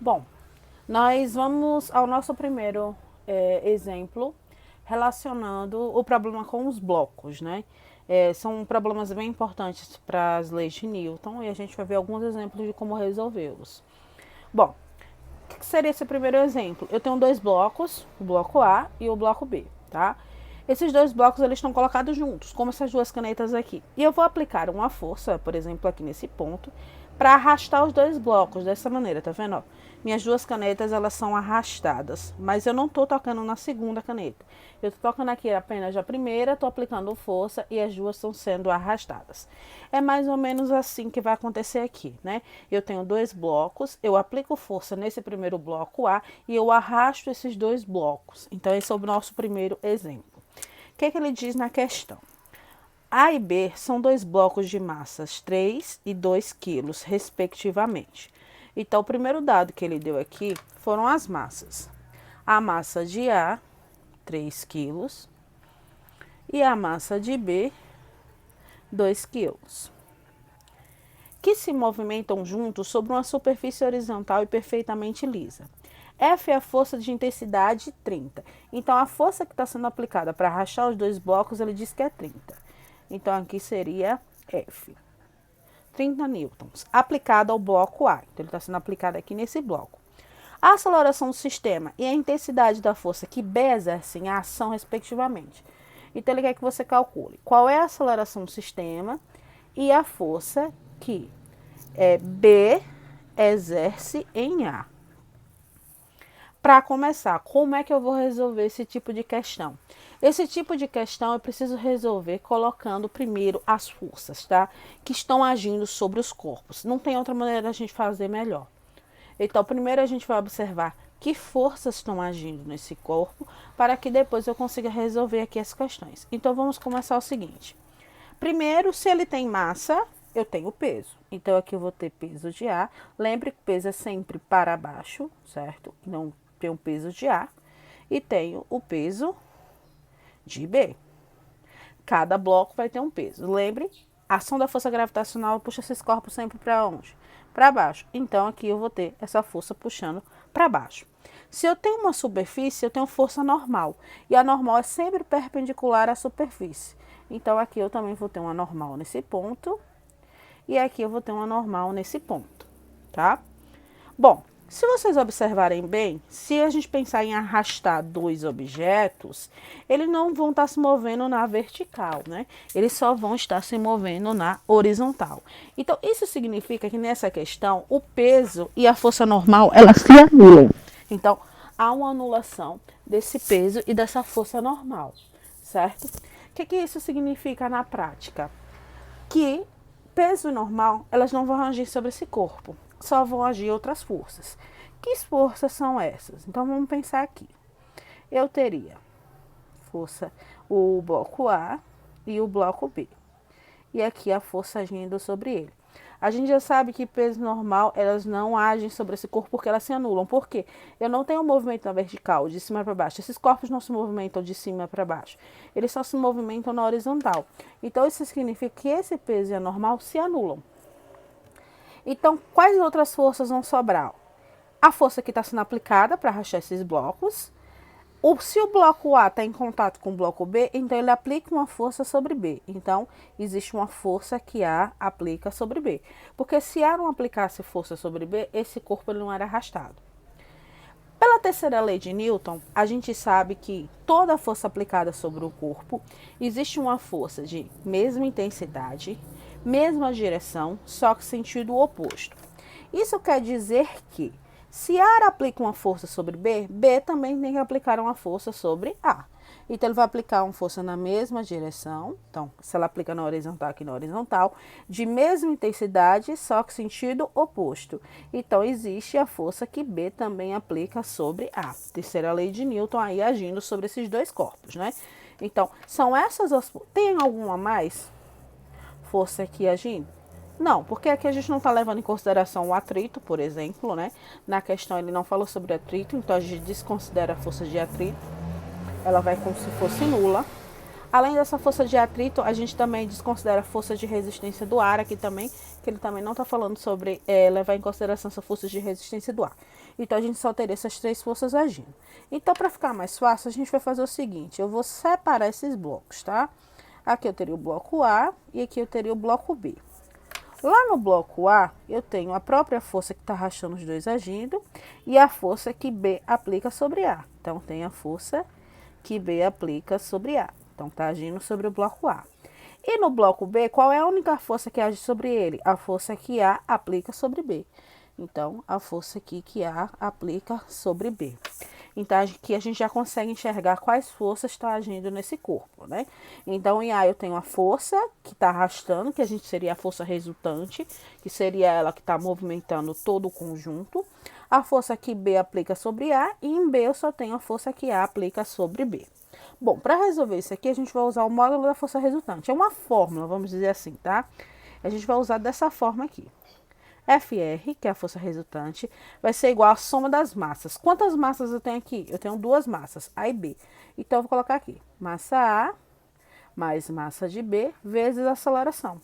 Bom, nós vamos ao nosso primeiro exemplo relacionando o problema com os blocos, né? São problemas bem importantes para as leis de Newton e a gente vai ver alguns exemplos de como resolvê-los. Bom, o que seria esse primeiro exemplo? Eu tenho dois blocos, o bloco A e o bloco B, tá? Esses dois blocos eles estão colocados juntos, como essas duas canetas aqui. E eu vou aplicar uma força, por exemplo, aqui nesse ponto, para arrastar os dois blocos dessa maneira, tá vendo? Ó, minhas duas canetas elas são arrastadas, mas eu não estou tocando na segunda caneta. Eu estou tocando aqui apenas a primeira, estou aplicando força e as duas estão sendo arrastadas. É mais ou menos assim que vai acontecer aqui, né? Eu tenho dois blocos, eu aplico força nesse primeiro bloco A e eu arrasto esses dois blocos. Então, esse é o nosso primeiro exemplo. O que ele diz na questão? A e B são dois blocos de massas 3 e 2 quilos, respectivamente. Então, o primeiro dado que ele deu aqui foram as massas. A massa de A, 3 quilos, e a massa de B, 2 quilos, que se movimentam juntos sobre uma superfície horizontal e perfeitamente lisa. F é a força de intensidade 30. Então, a força que está sendo aplicada para rachar os dois blocos, ele diz que é 30. Então, aqui seria F. 30 newtons, aplicada ao bloco A. Então, ele está sendo aplicado aqui nesse bloco. A aceleração do sistema e a intensidade da força que B exerce em A são, respectivamente. Então, ele quer que você calcule qual é a aceleração do sistema e a força que B exerce em A. Para começar, como é que eu vou resolver esse tipo de questão? Esse tipo de questão eu preciso resolver colocando primeiro as forças, tá? Que estão agindo sobre os corpos. Não tem outra maneira da gente fazer melhor. Então, primeiro a gente vai observar que forças estão agindo nesse corpo para que depois eu consiga resolver aqui as questões. Então, vamos começar o seguinte. Primeiro, se ele tem massa, eu tenho peso. Então, aqui eu vou ter peso de A. Lembre que peso é sempre para baixo, certo? Não tenho o peso de A. E tenho o peso de B. Cada bloco vai ter um peso. Lembre, a ação da força gravitacional puxa esses corpos sempre para onde? Para baixo. Então, aqui eu vou ter essa força puxando para baixo. Se eu tenho uma superfície, eu tenho força normal. E a normal é sempre perpendicular à superfície. Então, aqui eu também vou ter uma normal nesse ponto. E aqui eu vou ter uma normal nesse ponto, tá? Bom, se vocês observarem bem, se a gente pensar em arrastar dois objetos, eles não vão estar se movendo na vertical, né? Eles só vão estar se movendo na horizontal. Então, isso significa que nessa questão, o peso e a força normal, elas se anulam. Então, há uma anulação desse peso e dessa força normal, certo? O que isso significa na prática? Que peso e normal, elas não vão agir sobre esse corpo, só vão agir outras forças. Que forças são essas? Então vamos pensar aqui. Eu teria força, o bloco A e o bloco B. E aqui a força agindo sobre ele. A gente já sabe que peso normal, elas não agem sobre esse corpo porque elas se anulam. Por quê? Eu não tenho movimento na vertical, de cima para baixo. Esses corpos não se movimentam de cima para baixo. Eles só se movimentam na horizontal. Então, isso significa que esse peso e a normal se anulam. Então, quais outras forças vão sobrar? A força que está sendo aplicada para rachar esses blocos. Se o bloco A está em contato com o bloco B, então ele aplica uma força sobre B. Então, existe uma força que A aplica sobre B. Porque se A não aplicasse força sobre B, esse corpo ele não era arrastado. Pela terceira lei de Newton, a gente sabe que toda força aplicada sobre o corpo, existe uma força de mesma intensidade, mesma direção, só que sentido oposto. Isso quer dizer que se A aplica uma força sobre B, B também tem que aplicar uma força sobre A. Então, ele vai aplicar uma força na mesma direção. Então, se ela aplica na horizontal, aqui na horizontal, de mesma intensidade, só que sentido oposto. Então, existe a força que B também aplica sobre A. Terceira lei de Newton aí agindo sobre esses dois corpos, né? Então, são essas as... Tem alguma mais força aqui agindo? Não, porque aqui a gente não está levando em consideração o atrito, por exemplo, né? Na questão ele não falou sobre atrito, então a gente desconsidera a força de atrito. Ela vai como se fosse nula. Além dessa força de atrito, a gente também desconsidera a força de resistência do ar aqui também, que ele também não está falando sobre levar em consideração essa força de resistência do ar. Então, a gente só teria essas três forças agindo. Então, para ficar mais fácil, a gente vai fazer o seguinte, eu vou separar esses blocos, tá? Aqui eu teria o bloco A e aqui eu teria o bloco B. Lá no bloco A, eu tenho a própria força que está arrastando os dois agindo e a força que B aplica sobre A. Então, tem a força que B aplica sobre A. Então, está agindo sobre o bloco A. E no bloco B, qual é a única força que age sobre ele? A força que A aplica sobre B. Então, a força aqui que A aplica sobre B. Então, aqui a gente já consegue enxergar quais forças estão agindo nesse corpo, né? Então, em A eu tenho a força que está arrastando, que a gente seria a força resultante, que seria ela que está movimentando todo o conjunto. A força que B aplica sobre A, e em B eu só tenho a força que A aplica sobre B. Bom, para resolver isso aqui, a gente vai usar o módulo da força resultante. É uma fórmula, vamos dizer assim, tá? A gente vai usar dessa forma aqui. FR, que é a força resultante, vai ser igual à soma das massas. Quantas massas eu tenho aqui? Eu tenho duas massas, A e B. Então, eu vou colocar aqui, massa A mais massa de B vezes a aceleração,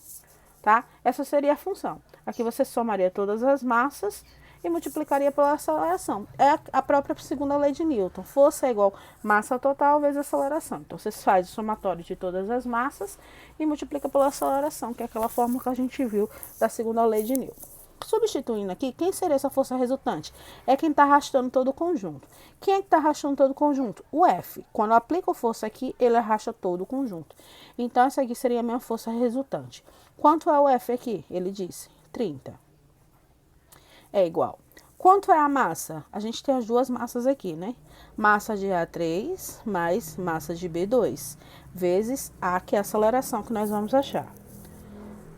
tá? Essa seria a função. Aqui você somaria todas as massas e multiplicaria pela aceleração. É a própria segunda lei de Newton. Força é igual massa total vezes aceleração. Então, você faz o somatório de todas as massas e multiplica pela aceleração, que é aquela fórmula que a gente viu da segunda lei de Newton. Substituindo aqui, quem seria essa força resultante? É quem está arrastando todo o conjunto. Quem é que está arrastando todo o conjunto? O F. Quando eu aplico força aqui, ele arrasta todo o conjunto. Então, essa aqui seria a minha força resultante. Quanto é o F aqui? Ele disse 30. É igual. Quanto é a massa? A gente tem as duas massas aqui, né? Massa de A3 mais massa de B2, vezes A, que é a aceleração que nós vamos achar.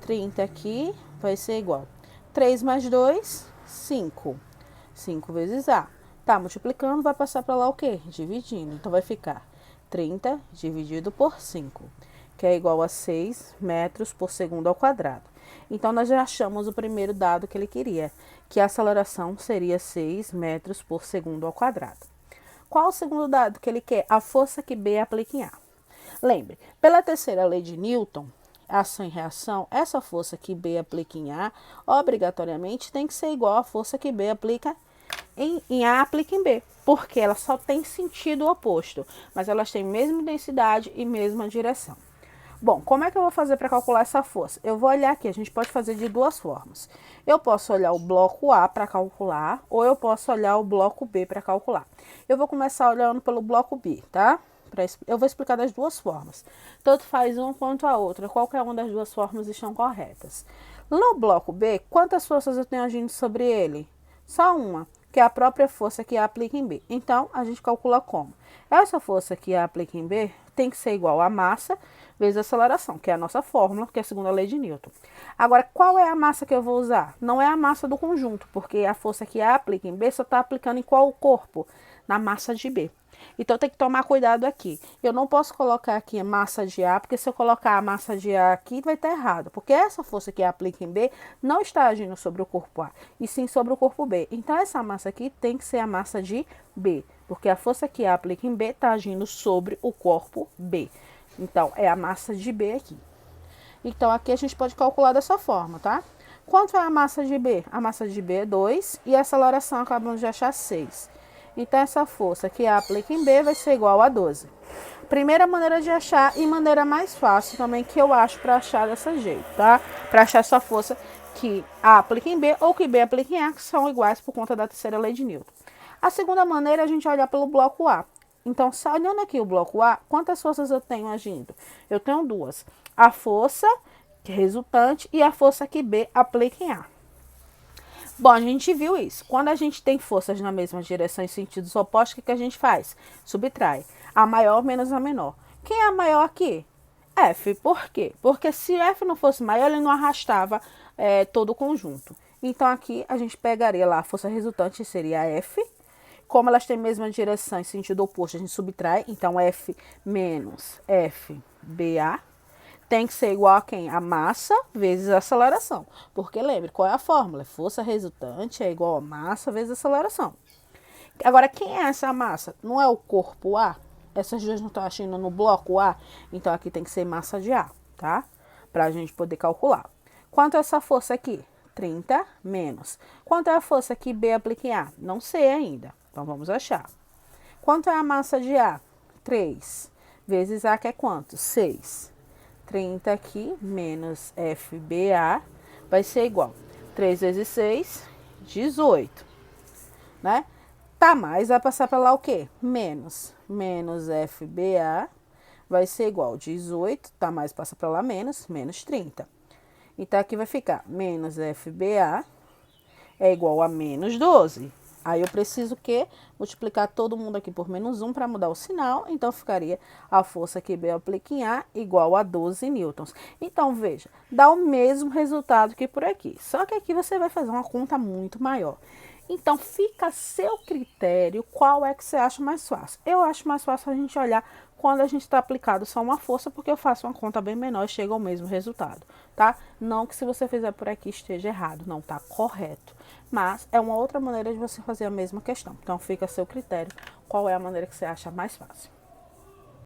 30 aqui vai ser igual. 3 mais 2, 5. 5 vezes A. Tá multiplicando, vai passar para lá o quê? Dividindo. Então, vai ficar 30 dividido por 5, que é igual a 6 metros por segundo ao quadrado. Então, nós já achamos o primeiro dado que ele queria, que a aceleração seria 6 metros por segundo ao quadrado. Qual o segundo dado que ele quer? A força que B aplica em A. Lembre, pela terceira lei de Newton, ação e reação, essa força que B aplica em A, obrigatoriamente tem que ser igual à força que B aplica em A, aplica em B, porque ela só tem sentido oposto, mas elas têm mesma densidade e mesma direção. Bom, como é que eu vou fazer para calcular essa força? Eu vou olhar aqui, a gente pode fazer de duas formas. Eu posso olhar o bloco A para calcular, ou eu posso olhar o bloco B para calcular. Eu vou começar olhando pelo bloco B, tá? Eu vou explicar das duas formas. Tanto faz uma quanto a outra. Qualquer uma das duas formas estão corretas. No bloco B, quantas forças eu tenho agindo sobre ele? Só uma, que é a própria força que A aplica em B. Então, a gente calcula como? Essa força que A aplica em B tem que ser igual a massa vezes a aceleração, que é a nossa fórmula, que é a segunda lei de Newton. Agora, qual é a massa que eu vou usar? Não é a massa do conjunto, porque a força que A aplica em B só está aplicando em qual corpo? Na massa de B. Então, tem que tomar cuidado aqui. Eu não posso colocar aqui a massa de A, porque se eu colocar a massa de A aqui, vai estar errado. Porque essa força que A aplica em B não está agindo sobre o corpo A, e sim sobre o corpo B. Então, essa massa aqui tem que ser a massa de B, porque a força que A aplica em B está agindo sobre o corpo B. Então, é a massa de B aqui. Então, aqui a gente pode calcular dessa forma, tá? Quanto é a massa de B? A massa de B é 2 e a aceleração acabamos de achar 6. Então, essa força que A aplica em B vai ser igual a 12. Primeira maneira de achar e maneira mais fácil também que eu acho para achar desse jeito, tá? Para achar essa força que A aplica em B ou que B aplica em A, que são iguais por conta da terceira lei de Newton. A segunda maneira é a gente olhar pelo bloco A. Então, só olhando aqui o bloco A, quantas forças eu tenho agindo? Eu tenho duas. A força resultante e a força que B aplica em A. Bom, a gente viu isso. Quando a gente tem forças na mesma direção em sentidos opostos, o que a gente faz? Subtrai. A maior menos a menor. Quem é a maior aqui? F. Por quê? Porque se F não fosse maior, ele não arrastava todo o conjunto. Então, aqui a gente pegaria lá a força resultante, seria F. Como elas têm a mesma direção em sentido oposto, a gente subtrai. Então, F menos FBA tem que ser igual a quem? A massa vezes a aceleração. Porque lembre, qual é a fórmula? Força resultante é igual a massa vezes a aceleração. Agora, quem é essa massa? Não é o corpo A? Essas duas não estão agindo no bloco A, então aqui tem que ser massa de A, tá? Pra gente poder calcular. Quanto é essa força aqui? 30 menos. Quanto é a força que B aplica em A? Não sei ainda, então vamos achar. Quanto é a massa de A? 3 vezes A, que é quanto? 6. 30 aqui menos FBA vai ser igual. 3 vezes 6, 18, né? Tá mais, vai passar para lá o quê? Menos. Menos FBA vai ser igual 18, tá mais, passa para lá menos 30. Então, aqui vai ficar menos FBA é igual a menos 12. Aí eu preciso o quê? Multiplicar todo mundo aqui por menos 1 para mudar o sinal. Então, ficaria a força que B aplica em A igual a 12 newtons. Então, veja, dá o mesmo resultado que por aqui. Só que aqui você vai fazer uma conta muito maior. Então, fica a seu critério qual é que você acha mais fácil. Eu acho mais fácil a gente olhar quando a gente está aplicado só uma força, porque eu faço uma conta bem menor e chega ao mesmo resultado, tá? Não que se você fizer por aqui esteja errado, não, tá correto. Mas é uma outra maneira de você fazer a mesma questão. Então, fica a seu critério qual é a maneira que você acha mais fácil.